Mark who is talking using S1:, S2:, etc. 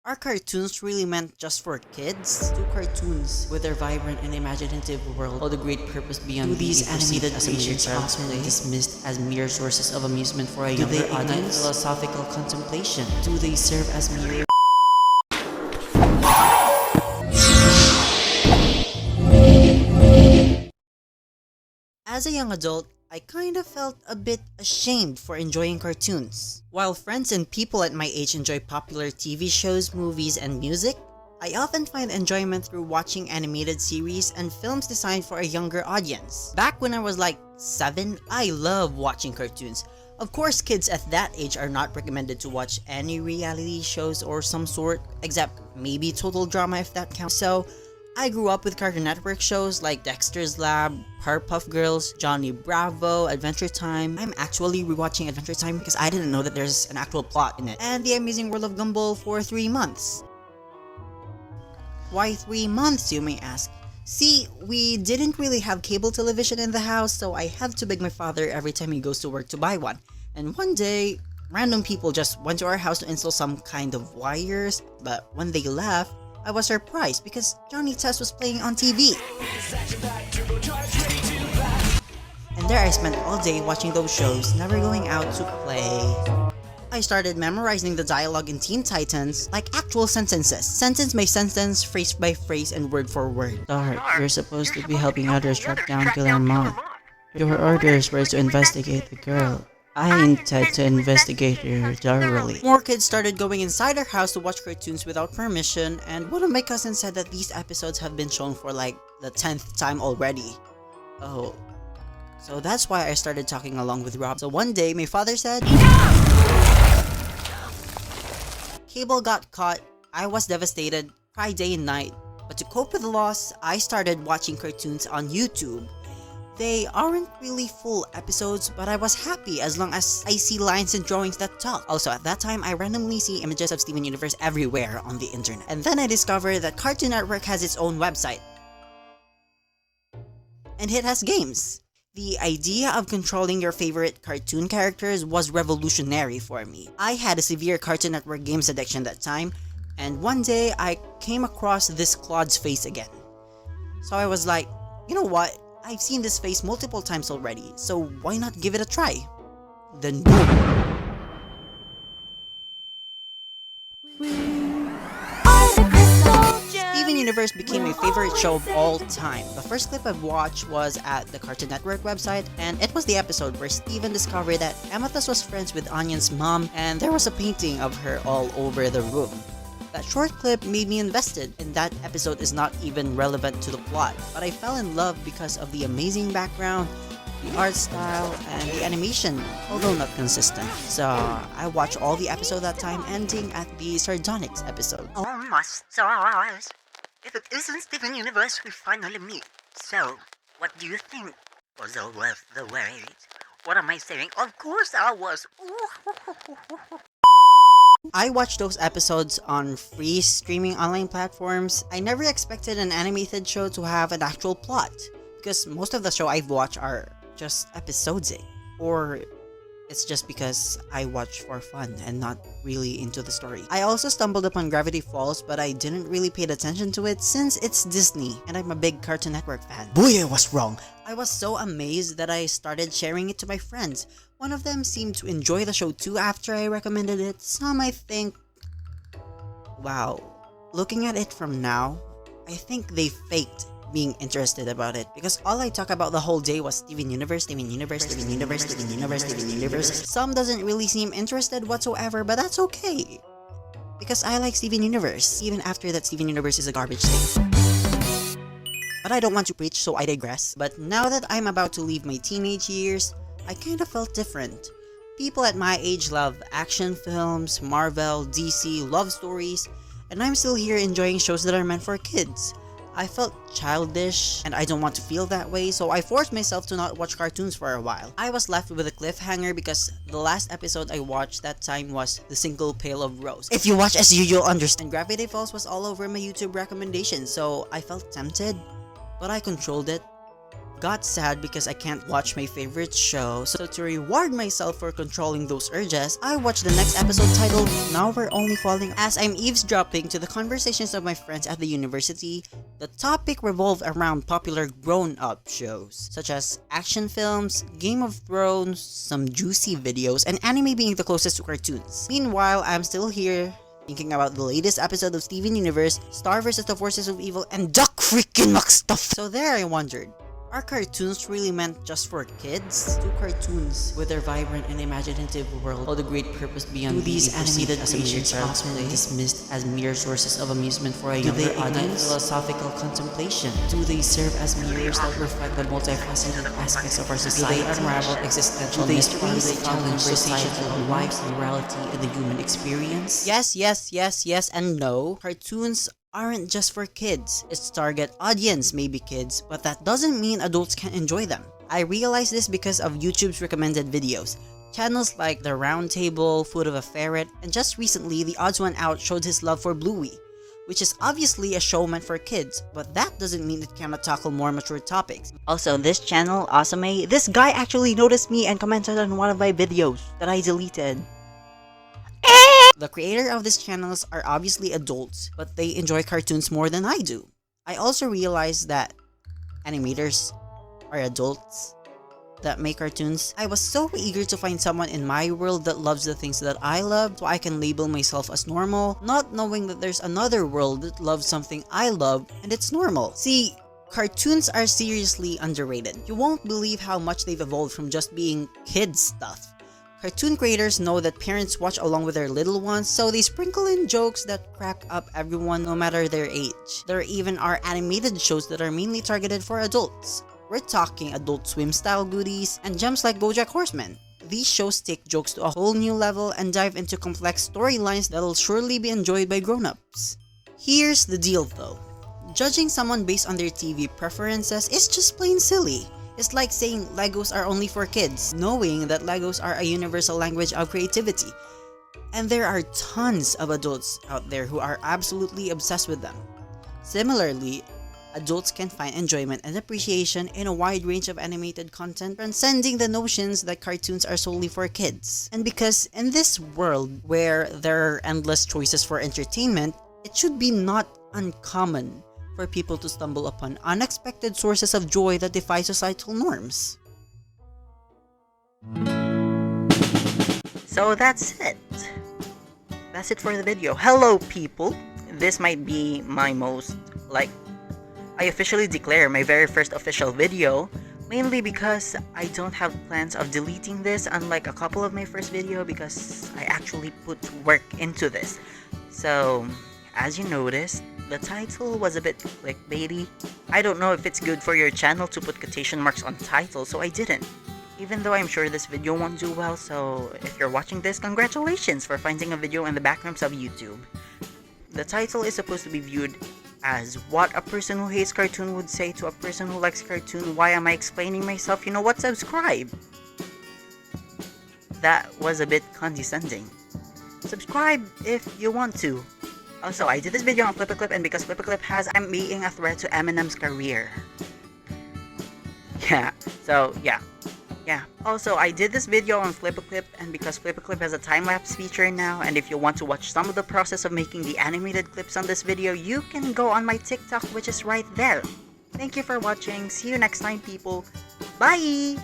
S1: Are cartoons really meant just for kids? Do cartoons, with their vibrant and imaginative world, hold a great purpose beyond
S2: Do these animated
S1: creations
S2: creatures
S1: are
S2: often
S1: often dismissed as mere sources of amusement for a
S2: Do
S1: younger
S2: they ignite
S1: audience? Philosophical contemplation. Do they serve as mere As a young adult, I kind of felt a bit ashamed for enjoying cartoons. While friends and people at my age enjoy popular TV shows, movies, and music, I often find enjoyment through watching animated series and films designed for a younger audience. Back when I was like 7, I loved watching cartoons. Of course, kids at that age are not recommended to watch any reality shows or some sort, except maybe Total Drama if that counts. So, I grew up with Cartoon Network shows like Dexter's Lab, Powerpuff Girls, Johnny Bravo, Adventure Time. I'm actually rewatching Adventure Time because I didn't know that there's an actual plot in it. And The Amazing World of Gumball for 3 months. Why 3 months, you may ask? See, we didn't really have cable television in the house, so I had to beg my father every time he goes to work to buy one. And one day, random people just went to our house to install some kind of wires, but when they left, I was surprised because Johnny Test was playing on TV. And there I spent all day watching those shows, never going out to play. I started memorizing the dialogue in Teen Titans like actual sentences. Sentence by sentence, phrase by phrase, and word for word.
S2: Dark, you're supposed to be helping others track down Killer Moth. Your orders were to investigate the girl. I intend to investigate her thoroughly.
S1: More kids started going inside our house to watch cartoons without permission, and one of my cousins said that these episodes have been shown for like the 10th time already. Oh. So that's why I started talking along with Rob. So one day, my father said, cable got caught, I was devastated, cried day and night. But to cope with the loss, I started watching cartoons on YouTube. They aren't really full episodes, but I was happy as long as I see lines and drawings that talk. Also, at that time, I randomly see images of Steven Universe everywhere on the internet. And then I discovered that Cartoon Network has its own website. And it has games. The idea of controlling your favorite cartoon characters was revolutionary for me. I had a severe Cartoon Network games addiction that time, and one day I came across this Claude's face again. So I was like, you know what? I've seen this face multiple times already, so why not give it a try? Then boom! Steven Universe became my favorite show of all time. The first clip I've watched was at the Cartoon Network website, and it was the episode where Steven discovered that Amethyst was friends with Anyan's mom, and there was a painting of her all over the room. That short clip made me invested, and that episode is not even relevant to the plot, but I fell in love because of the amazing background, the art style, and the animation, although not consistent. So I watched all the episodes that time, ending at the Sardonyx episode.
S3: Oh my stars! If it isn't Steven Universe, we finally meet. So, what do you think? Was it worth the wait? What am I saying? Of course I was!
S1: I watched those episodes on free streaming online platforms. I never expected an animated show to have an actual plot, because most of the show I've watched are just episodes, or it's just because I watch for fun and not really into the story. I also stumbled upon Gravity Falls, but I didn't really pay attention to it since it's Disney, and I'm a big Cartoon Network fan. Boy, I was wrong! I was so amazed that I started sharing it to my friends. One of them seemed to enjoy the show too after I recommended it. Some I think... Wow. Looking at it from now, I think they faked being interested about it, because all I talk about the whole day was Steven Universe, Steven Universe, Steven Universe, Steven Universe, Steven Universe. Some doesn't really seem interested whatsoever, but that's okay, because I like Steven Universe, even after that Steven Universe is a garbage thing. But I don't want to preach, so I digress. But now that I'm about to leave my teenage years, I kinda felt different. People at my age love action films, Marvel, DC, love stories, and I'm still here enjoying shows that are meant for kids. I felt childish, and I don't want to feel that way, so I forced myself to not watch cartoons for a while. I was left with a cliffhanger because the last episode I watched that time was The Single Pail of Rose. If you watch SU, you'll understand. Gravity Falls was all over my YouTube recommendations, so I felt tempted, but I controlled it. got sad because I can't watch my favorite show, so to reward myself for controlling those urges, I watched the next episode titled Now We're Only Falling. As I'm eavesdropping to the conversations of my friends at the university, the topic revolved around popular grown-up shows, such as action films, Game of Thrones, some juicy videos, and anime being the closest to cartoons. Meanwhile, I'm still here, thinking about the latest episode of Steven Universe, Star vs. the Forces of Evil, and Duck freaking McStuff. So there I wondered, are cartoons really meant just for kids? Do cartoons, with their vibrant and imaginative world, hold a great purpose beyond these animated creations often dismissed as mere sources of amusement for a younger audience? Philosophical contemplation? Do they serve as mirrors that reflect the multifaceted aspects of our society? Do they unravel existential mysteries, challenge societal life, morality, and the human experience? Yes, and no. Cartoons aren't just for kids. Its target audience may be kids, but that doesn't mean adults can't enjoy them. I realized this because of YouTube's recommended videos. Channels like The Round Table, Food of a Ferret, and just recently, The Odds One Out showed his love for Bluey, which is obviously a show meant for kids, but that doesn't mean it cannot tackle more mature topics. Also, this channel, Asame, this guy actually noticed me and commented on one of my videos that I deleted. The creator of these channels are obviously adults, but they enjoy cartoons more than I do. I also realized that animators are adults that make cartoons. I was so eager to find someone in my world that loves the things that I love, so I can label myself as normal, not knowing that there's another world that loves something I love and it's normal. See, cartoons are seriously underrated. You won't believe how much they've evolved from just being kids stuff. Cartoon creators know that parents watch along with their little ones, so they sprinkle in jokes that crack up everyone no matter their age. There even are animated shows that are mainly targeted for adults. We're talking Adult Swim style goodies and gems like BoJack Horseman. These shows take jokes to a whole new level and dive into complex storylines that'll surely be enjoyed by grown-ups. Here's the deal though. Judging someone based on their TV preferences is just plain silly. It's like saying Legos are only for kids, knowing that Legos are a universal language of creativity. And there are tons of adults out there who are absolutely obsessed with them. Similarly, adults can find enjoyment and appreciation in a wide range of animated content, transcending the notions that cartoons are solely for kids. And because in this world where there are endless choices for entertainment, it should be not uncommon for people to stumble upon unexpected sources of joy that defy societal norms. So that's it. That's it for the video. Hello people! This might be my most, I officially declare my very first official video, mainly because I don't have plans of deleting this, unlike a couple of my first video, because I actually put work into this. So, as you noticed, the title was a bit clickbaity. I don't know if it's good for your channel to put quotation marks on title, so I didn't. Even though I'm sure this video won't do well, so if you're watching this, congratulations for finding a video in the backrooms of YouTube. The title is supposed to be viewed as what a person who hates cartoon would say to a person who likes cartoon. Why am I explaining myself? You know what? Subscribe! That was a bit condescending. Subscribe if you want to. Also, I did this video on flipaclip, and because flipaclip has I'm being a threat to Eminem's career. Yeah. Also, I did this video on flipaclip, and because flipaclip has a time-lapse feature now, and if you want to watch some of the process of making the animated clips on this video, you can go on my TikTok, which is right there. Thank you for watching. See you next time, people. Bye!